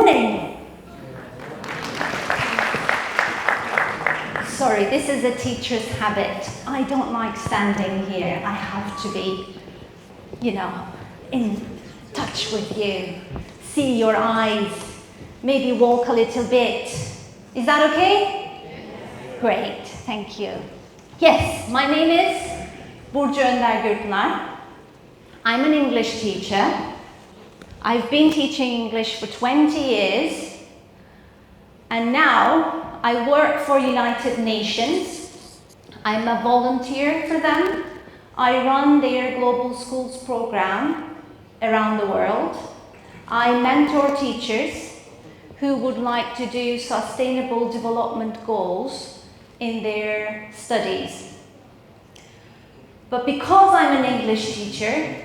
morning. Sorry, this is a teacher's habit. I don't like standing here. I have to be, in touch with you. See your eyes. Maybe walk a little bit. Is that okay? Yes. Great, thank you. Yes, my name is Burcu Önder Gürpınar. I'm an English teacher. I've been teaching English for 20 years. And now I work for United Nations. I'm a volunteer for them. I run their Global Schools program around the world. I mentor teachers who would like to do sustainable development goals in their studies. But because I'm an English teacher,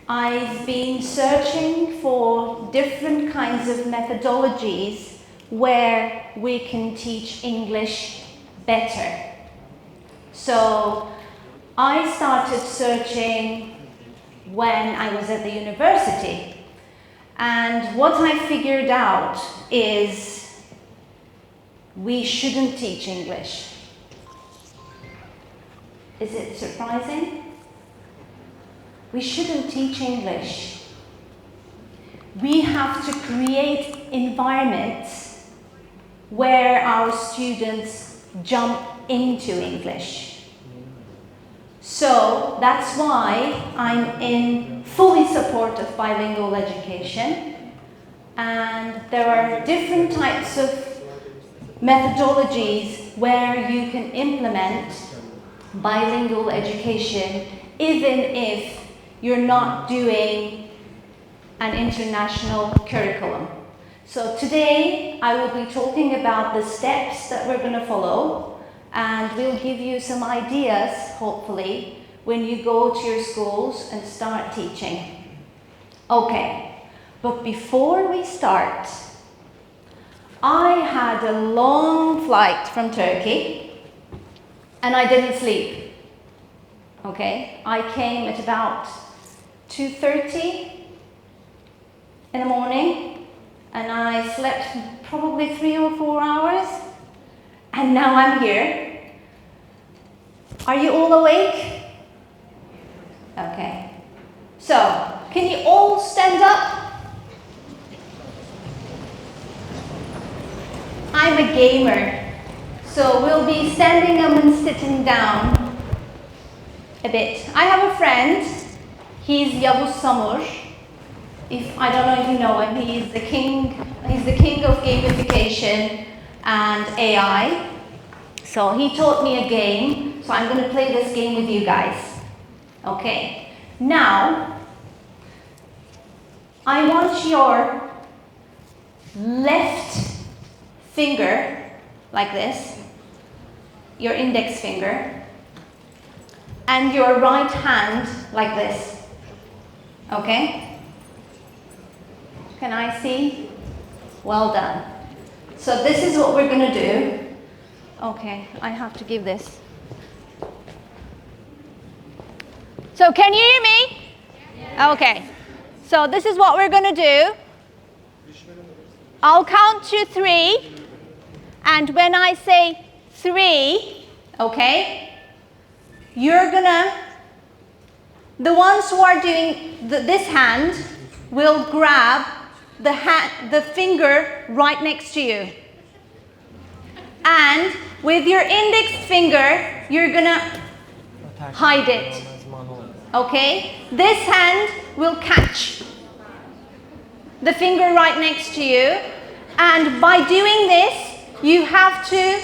I've been searching for different kinds of methodologies where we can teach English better. So I started searching when I was at the university. And what I figured out is we shouldn't teach English. Is it surprising? We shouldn't teach English. We have to create environments where our students jump into English. So that's why I'm in fully support of bilingual education. And there are different types of methodologies where you can implement bilingual education even if you're not doing an international curriculum. So today I will be talking about the steps that we're going to follow, and we'll give you some ideas, hopefully, when you go to your schools and start teaching. Okay, but before we start, I had a long flight from Turkey and I didn't sleep. Okay, I came at about 2:30 in the morning and I slept probably 3 or 4 hours, and now I'm here. Are you all awake? Okay, so can you all stand up? I'm a gamer, so we'll be standing up and sitting down a bit. I have a friend, he's Yavuz Samur. I don't know if you know him, he's the king of gamification and AI. So he taught me a game, so I'm going to play this game with you guys. Okay, now I want your left finger, like this, your index finger, and your right hand like this. Okay? Can I see? Well done. So this is what we're going to do. Okay, I have to give this. So can you hear me? Okay. So this is what we're going to do. I'll count to 3. And when I say 3, okay, you're gonna, the ones who are doing this hand will grab the finger right next to you. And with your index finger, you're gonna hide it. Okay? This hand will catch the finger right next to you. And by doing this, you have to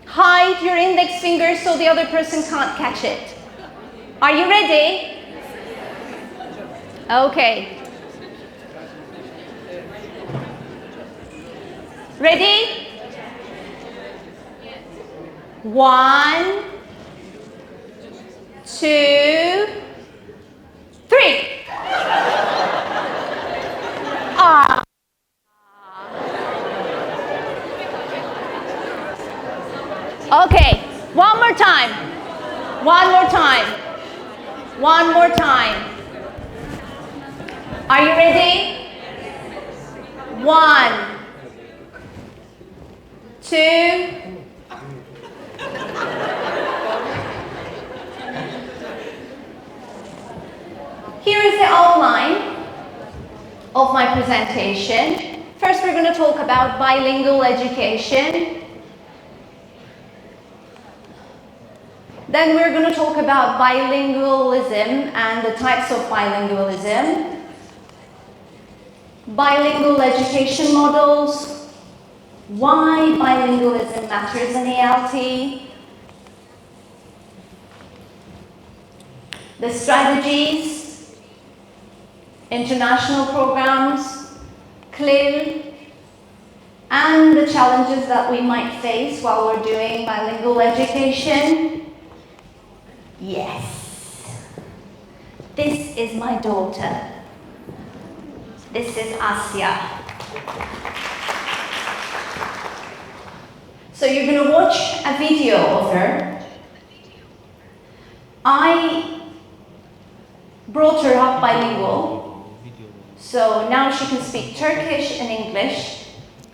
hide your index finger so the other person can't catch it. Are you ready? Okay. Ready? 1, 2, 3. Ah. Okay, one more time. One more time. One more time. Are you ready? 1, 2. Here is the outline of my presentation. First, we're going to talk about bilingual education. Then we're going to talk about bilingualism and the types of bilingualism. Bilingual education models. Why bilingualism matters in ELT. The strategies, international programs, CLIL, and the challenges that we might face while we're doing bilingual education. Yes, this is my daughter. This is Asya. So you're going to watch a video of her. I brought her up bilingual, so now she can speak Turkish and English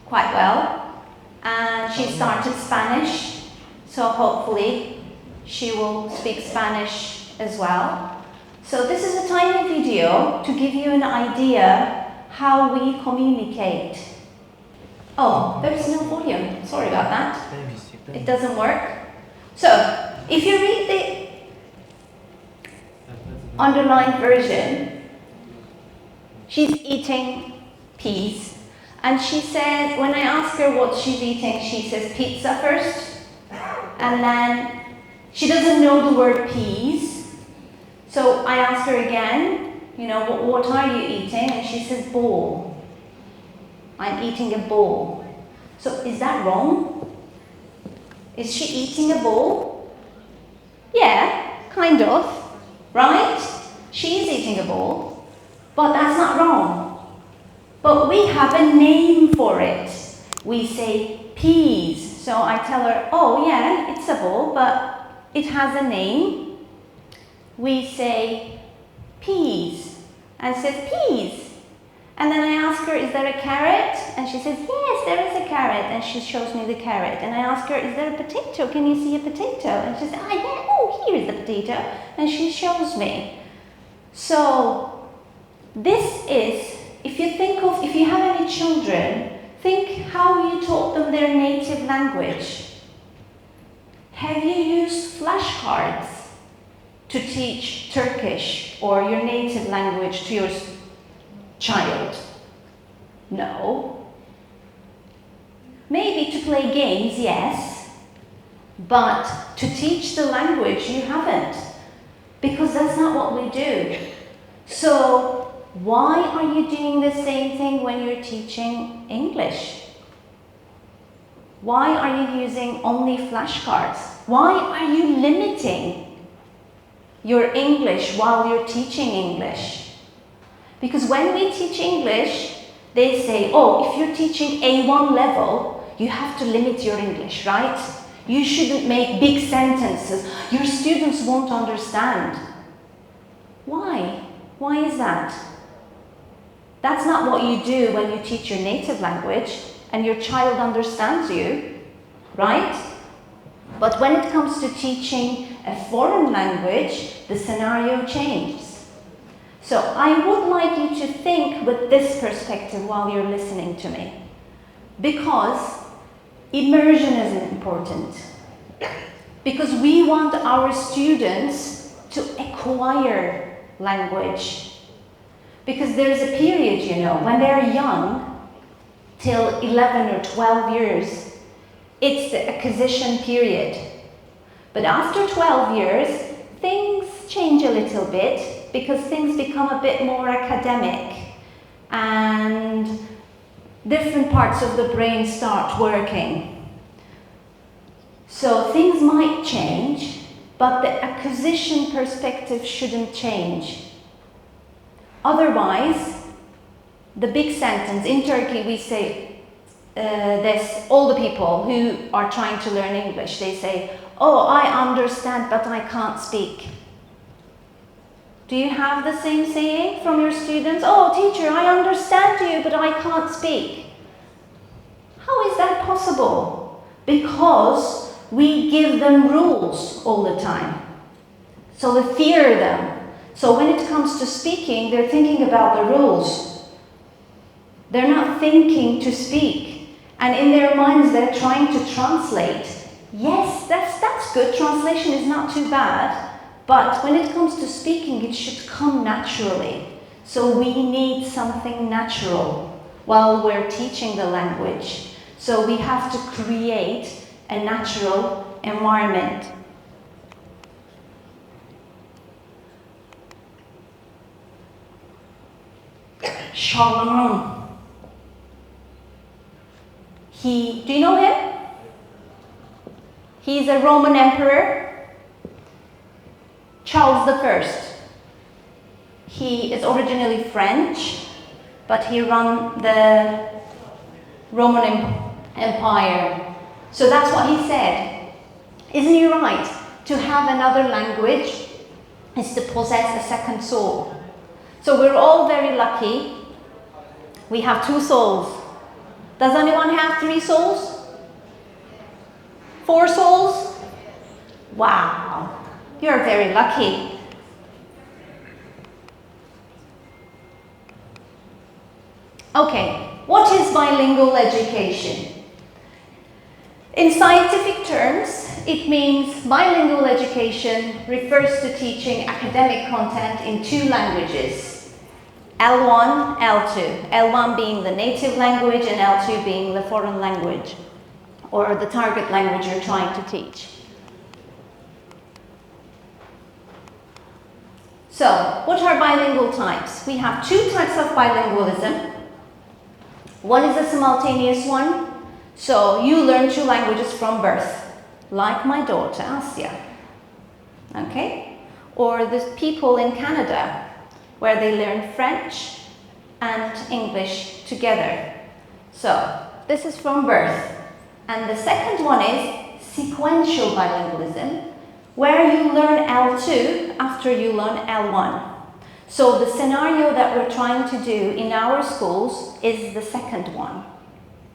quite well, and she started Spanish, so hopefully she will speak Spanish as well. So this is a tiny video to give you an idea how we communicate. Oh, there's no volume. Sorry about that. It doesn't work. So, if you read the underlined version, she's eating peas. And she said, when I ask her what she's eating, she says pizza first. And then she doesn't know the word peas. So I ask her again, you know, what are you eating? And she says bowl. I'm eating a bowl. So is that wrong? Is she eating a bowl? Yeah, kind of, right? She's eating a bowl, but that's not wrong. But we have a name for it. We say peas. So I tell her, oh yeah, it's a bowl, but it has a name. We say peas, and says peas. And then I ask her, is there a carrot? And she says, yes, there is a carrot. And she shows me the carrot. And I ask her, is there a potato? Can you see a potato? And she says, ah, yeah, oh, here is the potato. And she shows me. So this is, if you have any children, think how you taught them their native language. Have you used flashcards to teach Turkish or your native language to your child? No. Maybe to play games, yes, but to teach the language, you haven't, because that's not what we do. So why are you doing the same thing when you're teaching English? Why are you using only flashcards? Why are you limiting your English while you're teaching English? Because when we teach English, they say, oh, if you're teaching A1 level, you have to limit your English, right? You shouldn't make big sentences. Your students won't understand. Why? Why is that? That's not what you do when you teach your native language and your child understands you, right? But when it comes to teaching a foreign language, the scenario changes. So I would like you to think with this perspective while you're listening to me, because immersion is important. Because we want our students to acquire language. Because there's a period, you know, when they're young, till 11 or 12 years, it's the acquisition period. But after 12 years, things change a little bit because things become a bit more academic and different parts of the brain start working. So things might change, but the acquisition perspective shouldn't change. Otherwise, the big sentence, in Turkey we say this, all the people who are trying to learn English, they say, oh, I understand, but I can't speak. Do you have the same saying from your students? Oh, teacher, I understand you, but I can't speak. possible? Because we give them rules all the time. So we fear them. So when it comes to speaking, they're thinking about the rules. They're not thinking to speak. And in their minds, they're trying to translate. Yes, that's good. Translation is not too bad. But when it comes to speaking, it should come naturally. So we need something natural while we're teaching the language. So we have to create a natural environment. Charlemagne. Do you know him? He's a Roman emperor, Charles I. He is originally French, but he ran the Roman Empire. So that's what he said. Isn't he right? To have another language is to possess a second soul. So we're all very lucky. We have 2 souls. Does anyone have 3 souls? 4 souls? Wow, you're very lucky. Okay, what is bilingual education? In scientific terms, it means bilingual education refers to teaching academic content in 2 languages. L1, L2. L1 being the native language and L2 being the foreign language or the target language you're trying to teach. So, what are bilingual types? We have 2 types of bilingualism. One is a simultaneous one. So, you learn 2 languages from birth, like my daughter, Asya. Okay? Or the people in Canada, where they learn French and English together. So, this is from birth. And the second one is sequential bilingualism, where you learn L2 after you learn L1. So the scenario that we're trying to do in our schools is the second one,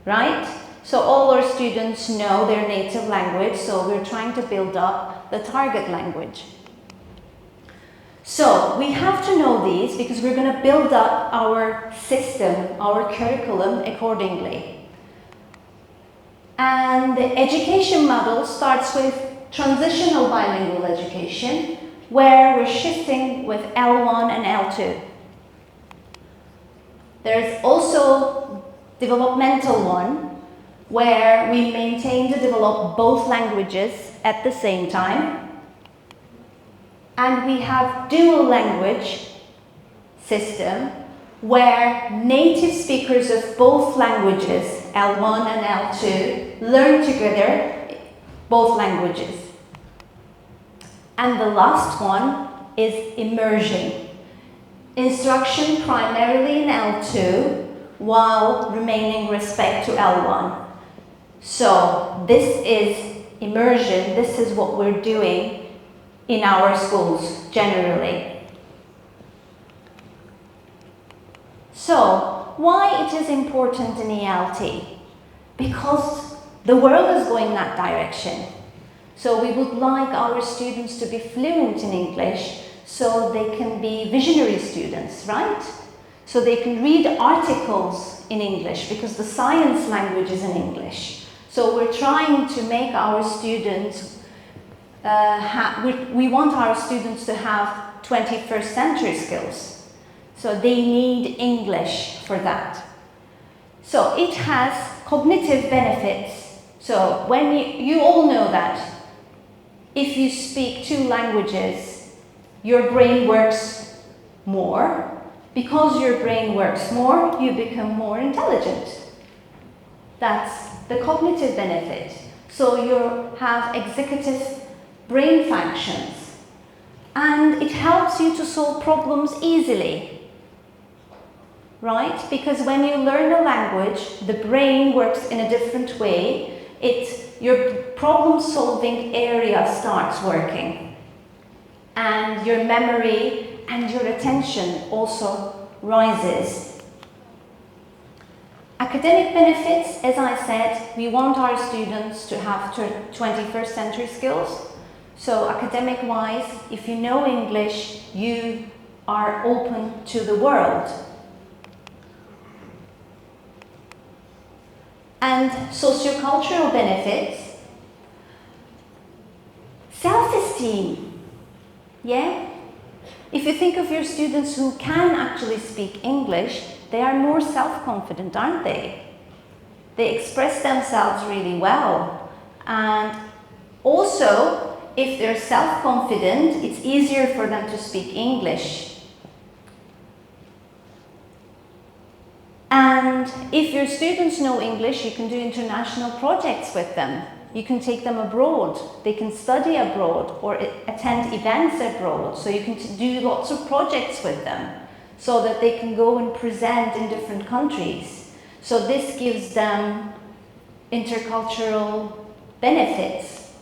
right? So all our students know their native language, so we're trying to build up the target language. So we have to know these because we're going to build up our system, our curriculum accordingly. And the education model starts with transitional bilingual education, where we're shifting with L1 and L2. There's also developmental one, where we maintain to develop both languages at the same time. And we have dual language system, where native speakers of both languages, L1 and L2, learn together both languages. And the last one is immersion. Instruction primarily in L2, while remaining respect to L1. So this is immersion, this is what we're doing in our schools generally. So, why it is important in ELT? Because the world is going that direction. So we would like our students to be fluent in English so they can be visionary students, right? So they can read articles in English because the science language is in English. So we're trying to make our students, we want our students to have 21st century skills. So they need English for that. So it has cognitive benefits. So when you all know that if you speak 2 languages, your brain works more. Because your brain works more, you become more intelligent. That's the cognitive benefit. So you have executive brain functions. And it helps you to solve problems easily. Right? Because when you learn a language, the brain works in a different way. Your problem-solving area starts working. And your memory and your attention also rises. Academic benefits, as I said, we want our students to have 21st century skills. So academic-wise, if you know English, you are open to the world. And sociocultural benefits, self-esteem, yeah? If you think of your students who can actually speak English, they are more self-confident, aren't they? They express themselves really well. And also, if they're self-confident, it's easier for them to speak English. And if your students know English, you can do international projects with them. You can take them abroad. They can study abroad or attend events abroad. So you can do lots of projects with them so that they can go and present in different countries. So this gives them intercultural benefits.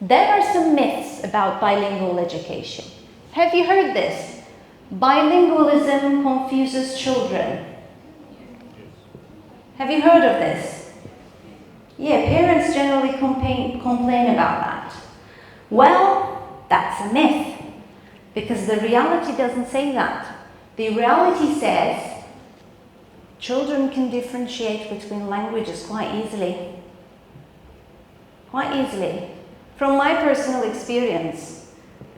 There are some myths about bilingual education. Have you heard this? Bilingualism confuses children. Have you heard of this? Yeah, parents generally complain about that. Well, that's a myth, because the reality doesn't say that. The reality says children can differentiate between languages quite easily. Quite easily. From my personal experience,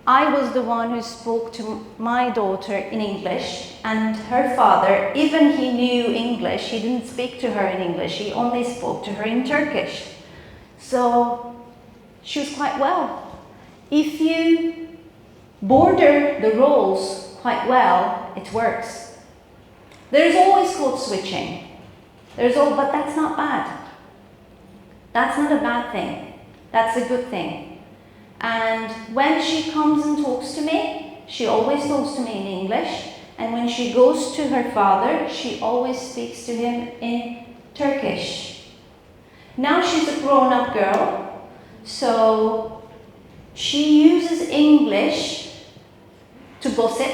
I was the one who spoke to my daughter in English, and her father, even he knew English, he didn't speak to her in English, he only spoke to her in Turkish. So she was quite well. If you border the roles quite well, it works. There's always code switching. But that's not bad. That's not a bad thing. That's a good thing. And when she comes and talks to me, she always talks to me in English. And when she goes to her father, she always speaks to him in Turkish. Now she's a grown-up girl, so she uses English to gossip.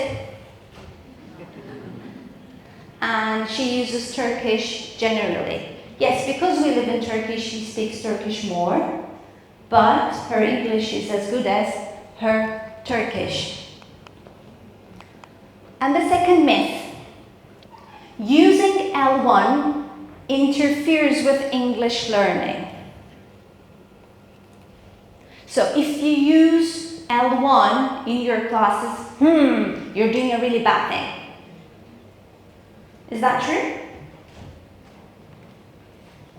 And she uses Turkish generally. Yes, because we live in Turkey, she speaks Turkish more. But her English is as good as her Turkish. And the second myth, using L1 interferes with English learning. So if you use L1 in your classes, you're doing a really bad thing. Is that true?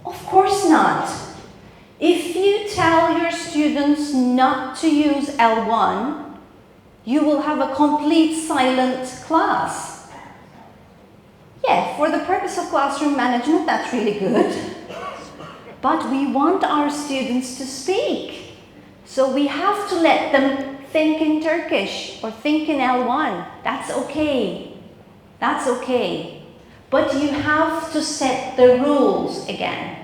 Of course not. If you tell your students not to use L1, you will have a complete silent class. Yeah, for the purpose of classroom management, that's really good. But we want our students to speak. So we have to let them think in Turkish or think in L1. That's okay. That's okay. But you have to set the rules again.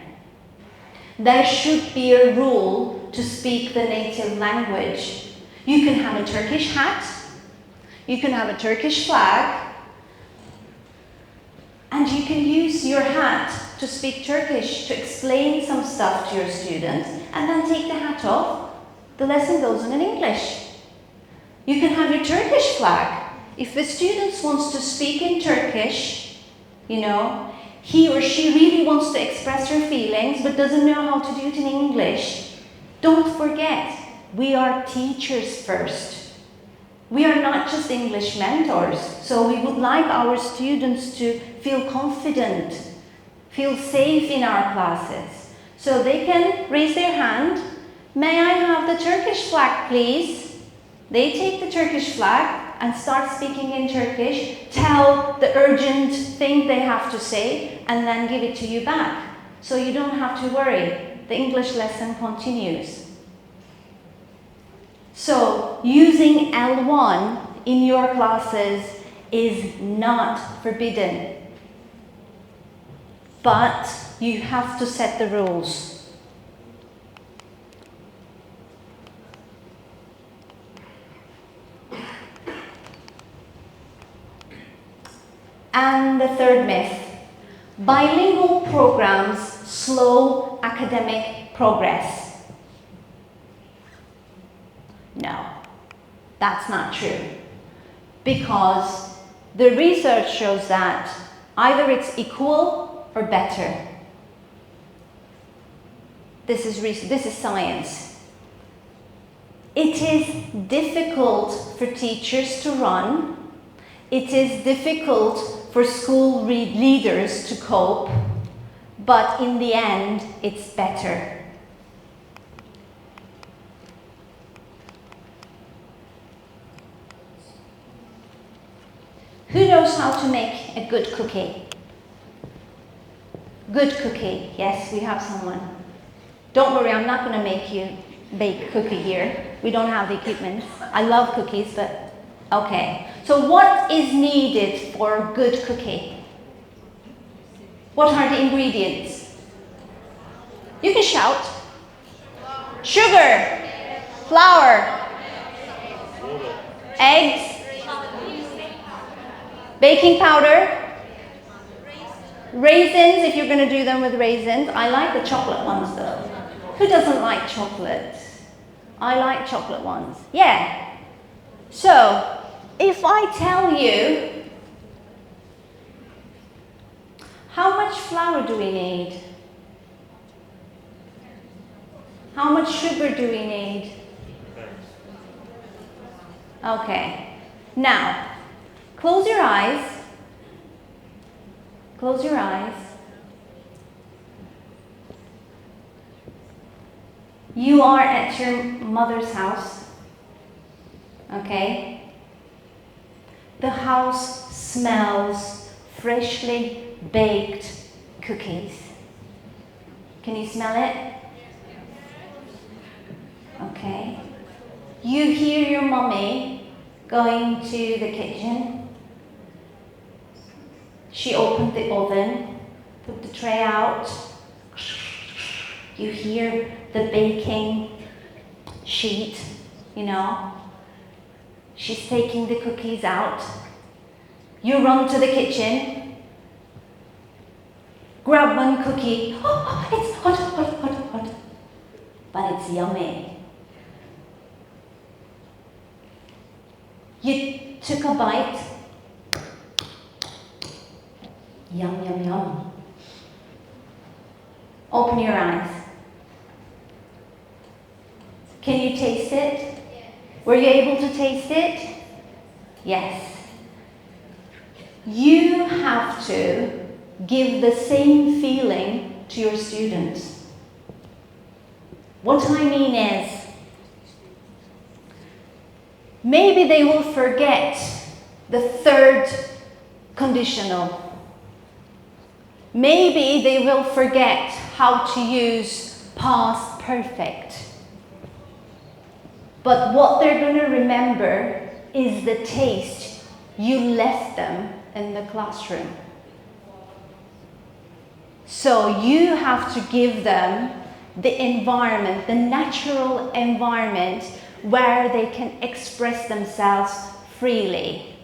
There should be a rule to speak the native language. You can have a Turkish hat, you can have a Turkish flag, and you can use your hat to speak Turkish, to explain some stuff to your students, and then take the hat off. The lesson goes on in English. You can have your Turkish flag. If the student wants to speak in Turkish, he or she really wants to express her feelings but doesn't know how to do it in English, don't forget, we are teachers first. We are not just English mentors, so we would like our students to feel confident, feel safe in our classes. So they can raise their hand. May I have the Turkish flag, please? They take the Turkish flag and start speaking in Turkish, tell the urgent thing they have to say, and then give it to you back. So you don't have to worry. The English lesson continues. So using L1 in your classes is not forbidden. But you have to set the rules. And the third myth, bilingual programs slow academic progress. No, that's not true. Because the research shows that either it's equal or better. This is science. It is difficult for teachers to run. It is difficult for school leaders to cope, but in the end, it's better. Who knows how to make a good cookie? Good cookie, yes, we have someone. Don't worry, I'm not going to make you bake a cookie here. We don't have the equipment. I love cookies, but okay. So what is needed for a good cookie? What are the ingredients? You can shout. Sugar, flour, eggs, baking powder, raisins if you're going to do them with raisins. I like the chocolate ones though. Who doesn't like chocolate? I like chocolate ones. Yeah. So, if I tell you, how much flour do we need? How much sugar do we need? Okay. Now, close your eyes. Close your eyes. You are at your mother's house. Okay? The house smells freshly baked cookies. Can you smell it? Okay. You hear your mommy going to the kitchen. She opened the oven, put the tray out. You hear the baking sheet, you know. She's taking the cookies out. You run to the kitchen, grab one cookie. Oh, it's hot, hot, hot, hot. But it's yummy. You took a bite. Yum, yum, yum. Open your eyes. Can you taste it? Were you able to taste it? Yes. You have to give the same feeling to your students. What I mean is, maybe they will forget the third conditional. Maybe they will forget how to use past perfect. But what they're going to remember is the taste you left them in the classroom. So you have to give them the environment, the natural environment where they can express themselves freely.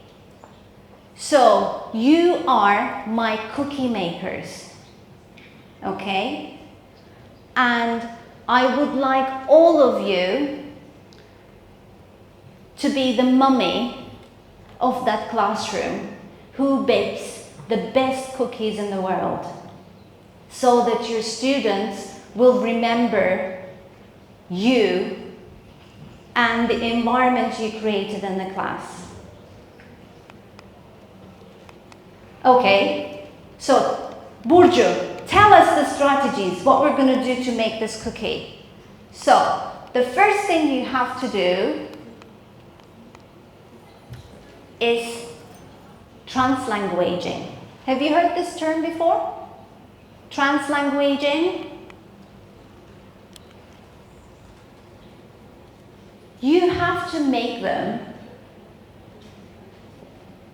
So you are my cookie makers, okay? And I would like all of you to be the mummy of that classroom who bakes the best cookies in the world, so that your students will remember you and the environment you created in the class. Okay, so Burcu, tell us the strategies, what we're going to do to make this cookie. So, the first thing you have to do is translanguaging. Have you heard this term before? Translanguaging. You have to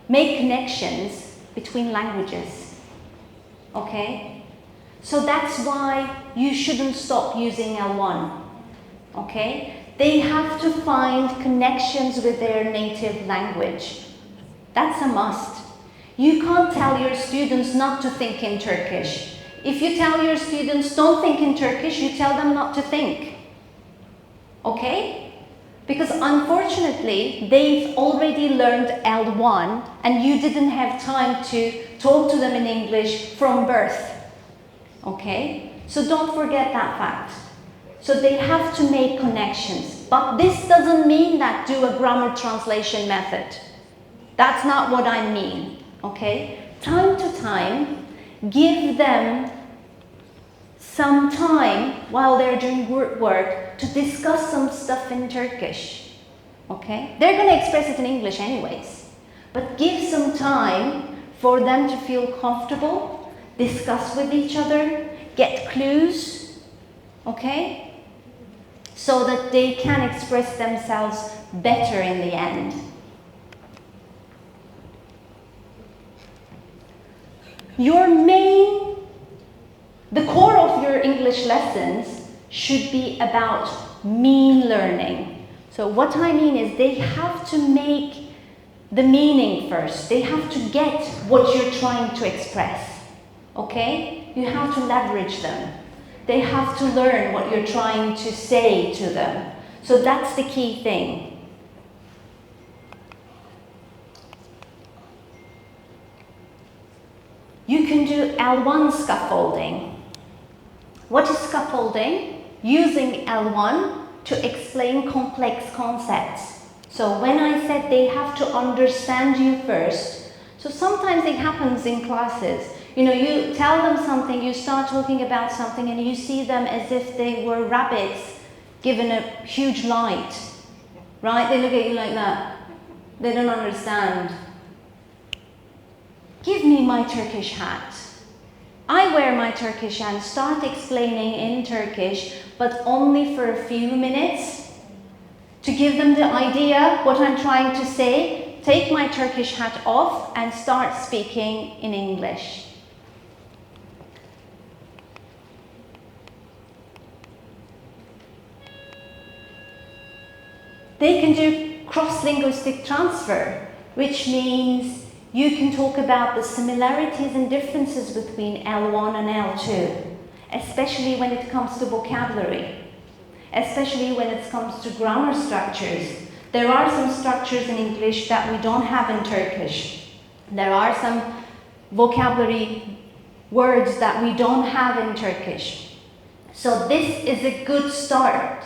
make connections between languages, okay? So that's why you shouldn't stop using L1, okay? They have to find connections with their native language. That's a must. You can't tell your students not to think in Turkish. If you tell your students don't think in Turkish, you tell them not to think. Okay? Because unfortunately, they've already learned L1 and you didn't have time to talk to them in English from birth. Okay? So don't forget that fact. So they have to make connections. But this doesn't mean that do a grammar translation method. That's not what I mean. Okay? Time to time, give them some time while they're doing group work to discuss some stuff in Turkish. Okay? They're going to express it in English anyways. But give some time for them to feel comfortable, discuss with each other, get clues, okay? So that they can express themselves better in the end. The core of your English lessons should be about mean learning. So what I mean is they have to make the meaning first. They have to get what you're trying to express, okay? You have to leverage them. They have to learn what you're trying to say to them. So that's the key thing. You can do L1 scaffolding. What is scaffolding? Using L1 to explain complex concepts. So when I said they have to understand you first, so sometimes it happens in classes. You know, you tell them something, you start talking about something and you see them as if they were rabbits given a huge light, right? They look at you like that. They don't understand. Give me my Turkish hat. I wear my Turkish hat and start explaining in Turkish, but only for a few minutes to give them the idea what I'm trying to say. Take my Turkish hat off and start speaking in English. They can do cross-linguistic transfer, which means you can talk about the similarities and differences between L1 and L2, especially when it comes to vocabulary, especially when it comes to grammar structures. There are some structures in English that we don't have in Turkish. There are some vocabulary words that we don't have in Turkish. So this is a good start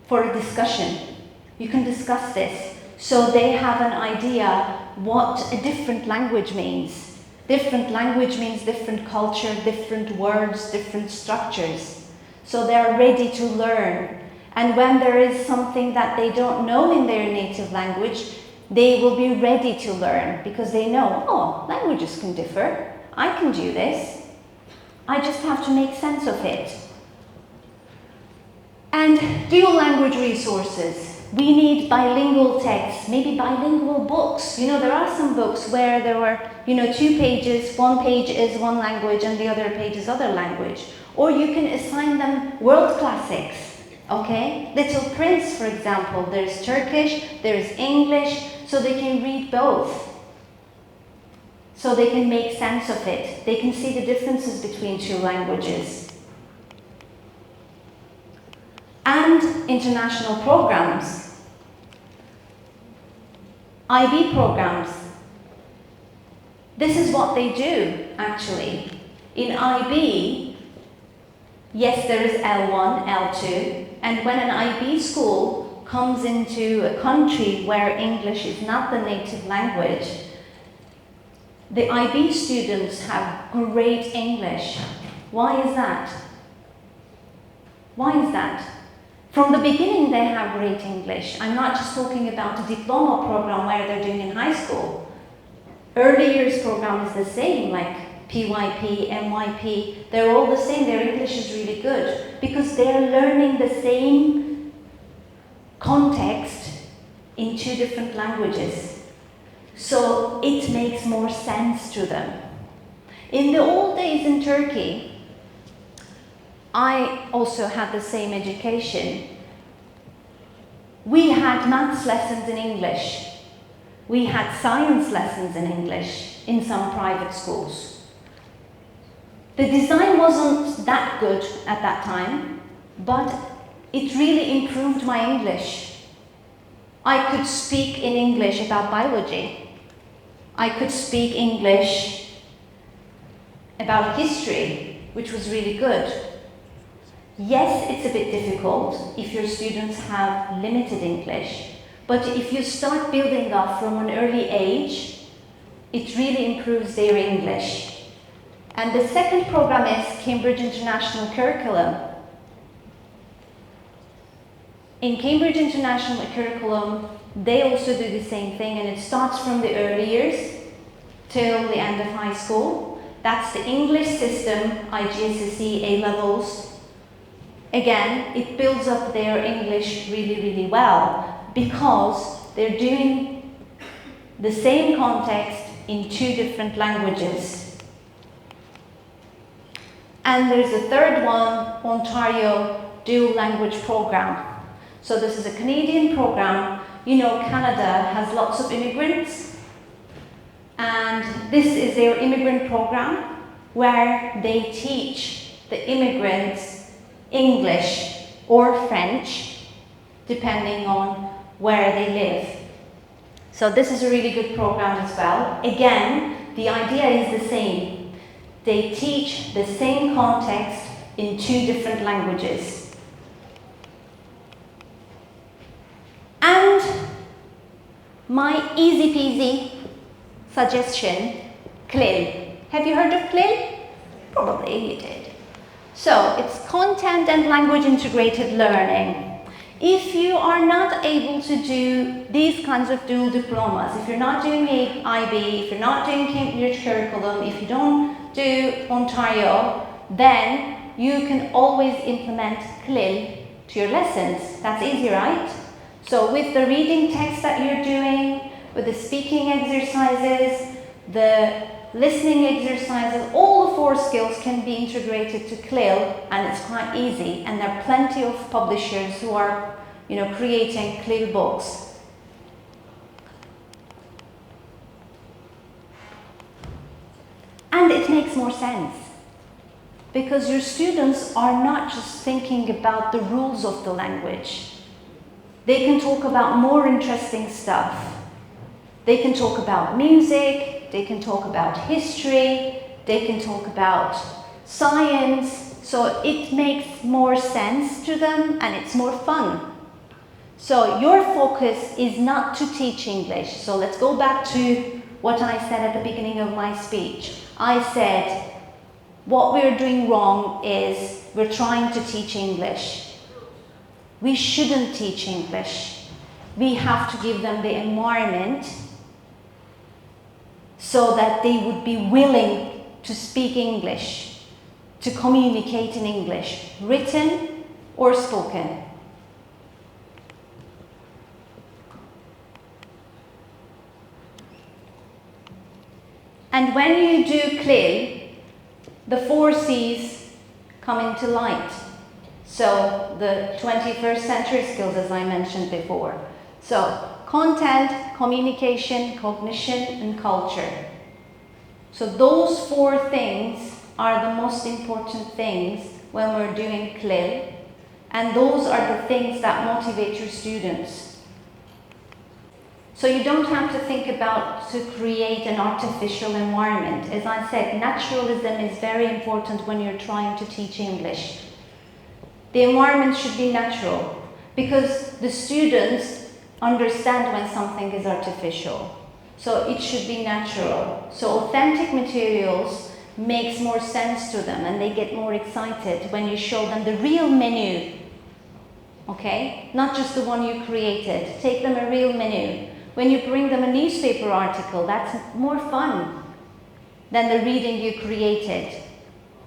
for a discussion. You can discuss this so they have an idea what a different language means. Different language means different culture, different words, different structures. So they are ready to learn. And when there is something that they don't know in their native language, they will be ready to learn because they know, oh, languages can differ. I can do this. I just have to make sense of it. And dual language resources. We need bilingual texts, maybe bilingual books. You know, there are some books where there are, you know, 2 pages, 1 page is one language and the other page is other language. Or you can assign them world classics, okay? Little Prince, for example, there's Turkish, there's English, so they can read both. So they can make sense of it. They can see the differences between 2 languages. And international programs. IB programs. This is what they do, actually. In IB, yes, there is L1, L2, and when an IB school comes into a country where English is not the native language, the IB students have great English. Why is that? Why is that? From the beginning, they have great English. I'm not just talking about a diploma program where they're doing in high school. Early years program is the same, like PYP, MYP. They're all the same. Their English is really good because they're learning the same context in 2 different languages. So it makes more sense to them. In the old days in Turkey, I also had the same education. We had maths lessons in English. we had science lessons in English in some private schools. The design wasn't that good at that time, but it really improved my English. I could speak in English about biology. I could speak English about history, which was really good. Yes, it's a bit difficult if your students have limited English, but if you start building up from an early age, it really improves their English. And the second program is Cambridge International Curriculum. In Cambridge International Curriculum, they also do the same thing, and it starts from the early years till the end of high school. That's the English system, IGCSE, A-levels. Again, it builds up their English really, really well because they're doing the same context in 2 different languages. And there's a third one, Ontario Dual Language Program. So this is a Canadian program. You know, Canada has lots of immigrants, and this is their immigrant program where they teach the immigrants English or French, depending on where they live. So this is a really good program as well. Again, the idea is the same. They teach the same context in 2 different languages. And my easy peasy suggestion, CLIL. Have you heard of CLIL? Probably you did. So it's content and language integrated learning. If you are not able to do these kinds of dual diplomas, if you're not doing IB, if you're not doing Cambridge curriculum, if you don't do Ontario, then you can always implement CLIL to your lessons. That's easy, right? So with the reading text that you're doing, with the speaking exercises, the listening exercises, all the 4 skills can be integrated to CLIL, and it's quite easy. And there are plenty of publishers who are, creating CLIL books. And it makes more sense because your students are not just thinking about the rules of the language. They can talk about more interesting stuff. They can talk about music, they can talk about history, they can talk about science, so it makes more sense to them and it's more fun. So your focus is not to teach English. So let's go back to what I said at the beginning of my speech. I said, what we're doing wrong is we're trying to teach English. We shouldn't teach English. We have to give them the environment so that they would be willing to speak English, to communicate in English, written or spoken. And when you do CLIL, the 4 C's come into light. So the 21st century skills, as I mentioned before. So content, communication, cognition, and culture. So those 4 things are the most important things when we're doing CLIL, and those are the things that motivate your students. So you don't have to think about to create an artificial environment. As I said, naturalism is very important when you're trying to teach English. The environment should be natural because the students understand when something is artificial. So it should be natural. So authentic materials makes more sense to them and they get more excited when you show them the real menu. Okay? Not just the one you created. Take them a real menu. When you bring them a newspaper article, that's more fun than the reading you created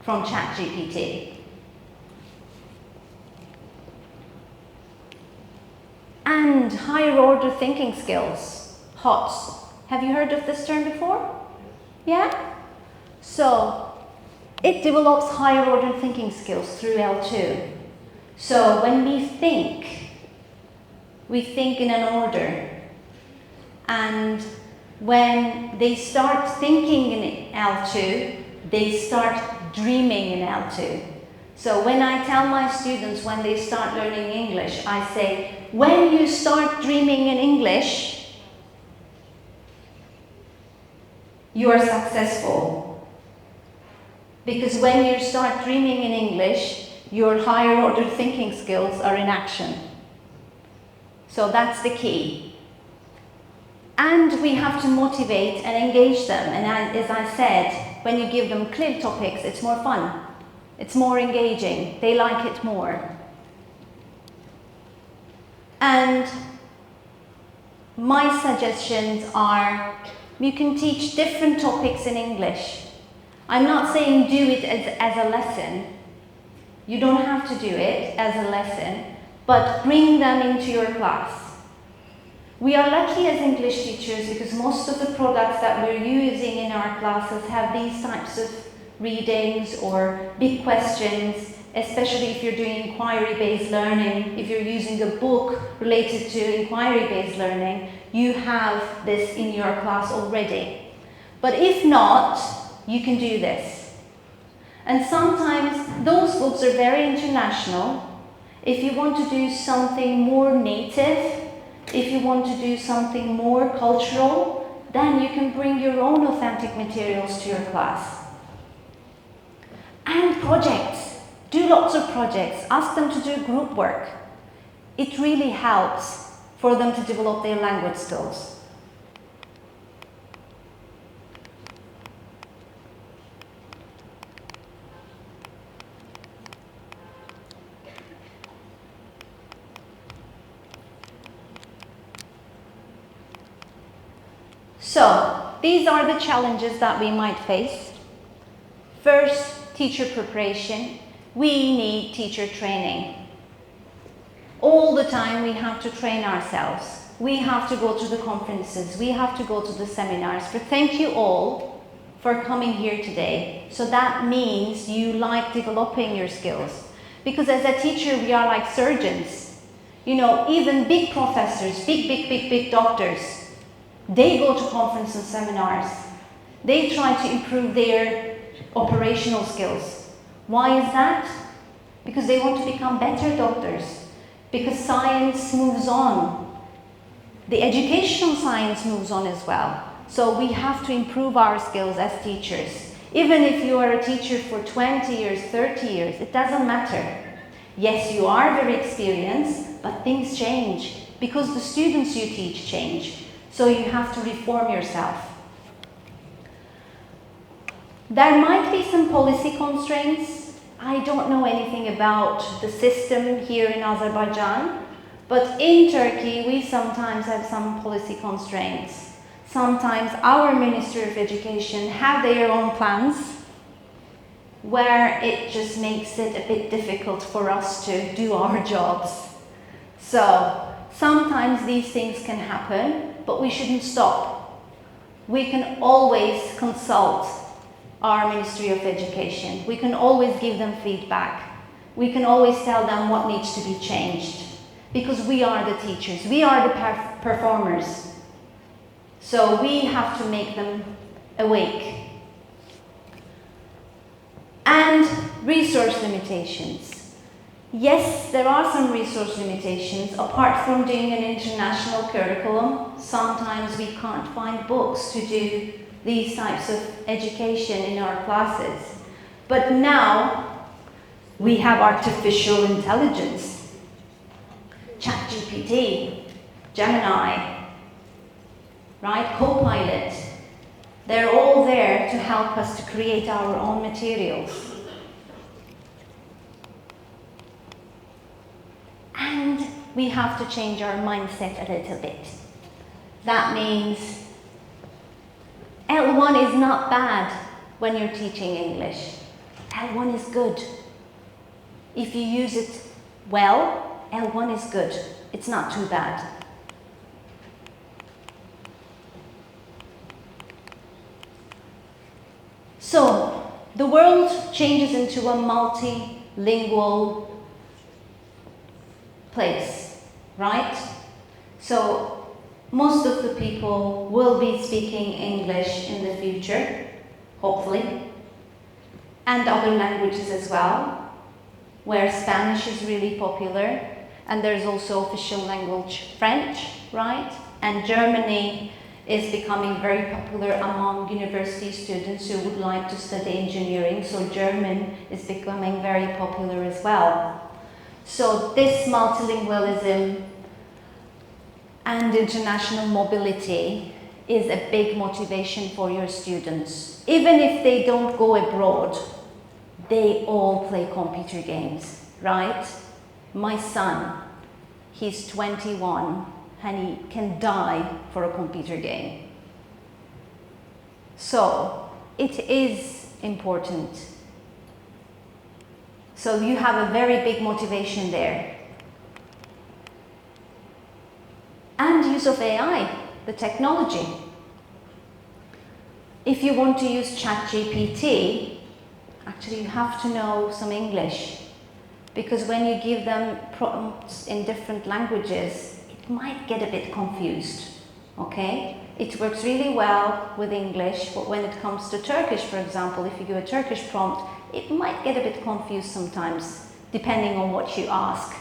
from ChatGPT. And higher order thinking skills, HOTS. Have you heard of this term before? Yeah? So it develops higher order thinking skills through L2. So when we think in an order. And when they start thinking in L2, they start dreaming in L2. So when I tell my students when they start learning English, I say, when you start dreaming in English, you are successful. Because when you start dreaming in English, your higher order thinking skills are in action. So that's the key. And we have to motivate and engage them. And as I said, when you give them clear topics, it's more fun. It's more engaging. They like it more. And my suggestions are, you can teach different topics in English. I'm not saying do it as a lesson. You don't have to do it as a lesson, but bring them into your class. We are lucky as English teachers because most of the products that we're using in our classes have these types of readings or big questions, especially if you're doing inquiry-based learning. If you're using a book related to inquiry-based learning, you have this in your class already. But if not, you can do this. And sometimes those books are very international. If you want to do something more native, if you want to do something more cultural, then you can bring your own authentic materials to your class. And projects. Do lots of projects. Ask them to do group work. It really helps for them to develop their language skills. So, these are the challenges that we might face. First, teacher preparation. We need teacher training. All the time we have to train ourselves. We have to go to the conferences. We have to go to the seminars. But thank you all for coming here today. So that means you like developing your skills. Because as a teacher, we are like surgeons. You know, even big professors, big doctors, they go to conferences and seminars. They try to improve their operational skills. Why is that? Because they want to become better doctors. Because science moves on. The educational science moves on as well. So we have to improve our skills as teachers. Even if you are a teacher for 20 years, 30 years, it doesn't matter. Yes, you are very experienced, but things change because the students you teach change. So you have to reform yourself. There might be some policy constraints. I don't know anything about the system here in Azerbaijan, but in Turkey we sometimes have some policy constraints. Sometimes our Ministry of Education have their own plans where it just makes it a bit difficult for us to do our jobs. So sometimes these things can happen, but we shouldn't stop. We can always consult our Ministry of Education. We can always give them feedback. We can always tell them what needs to be changed. Because we are the teachers, we are the performers. So we have to make them awake. And resource limitations. Yes, there are some resource limitations. Apart from doing an international curriculum, sometimes we can't find books to do these types of education in our classes. But now we have artificial intelligence, ChatGPT, Gemini, right? Copilot. They're all there to help us to create our own materials. And we have to change our mindset a little bit. That means L1 is not bad when you're teaching English. L1 is good. If you use it well, L1 is good. It's not too bad. So, the world changes into a multilingual place, right? So, Most of the people will be speaking English in the future, hopefully, and other languages as well, where Spanish is really popular, and there's also official language French, right? And Germany is becoming very popular among university students who would like to study engineering, so German is becoming very popular as well. So this multilingualism and international mobility is a big motivation for your students. Even if they don't go abroad, they all play computer games, right? My son, he's 21, and he can die for a computer game. So it is important. So you have a very big motivation there. And use of AI, the technology. If you want to use ChatGPT, actually you have to know some English, because when you give them prompts in different languages, it might get a bit confused, okay? It works really well with English, but when it comes to Turkish, for example, if you give a Turkish prompt, it might get a bit confused sometimes, depending on what you ask.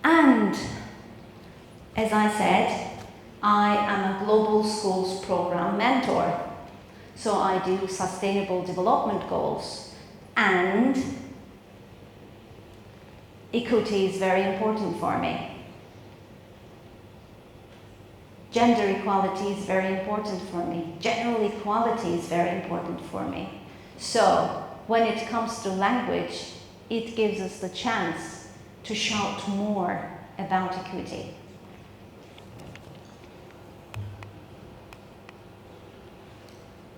And, as I said, I am a global schools program mentor. So I do sustainable development goals, and equity is very important for me. Gender equality is very important for me. General equality is very important for me. So when it comes to language, it gives us the chance to shout more about equity.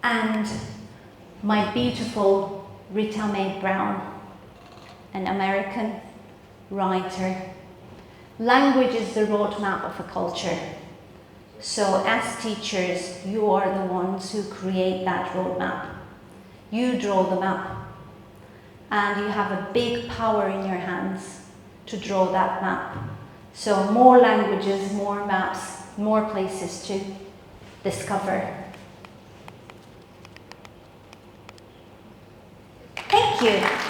And my beautiful Rita Mae Brown, an American writer. Language is the roadmap of a culture. So as teachers, you are the ones who create that roadmap. You draw the map, and you have a big power in your hands to draw that map. So more languages, more maps, more places to discover. Thank you.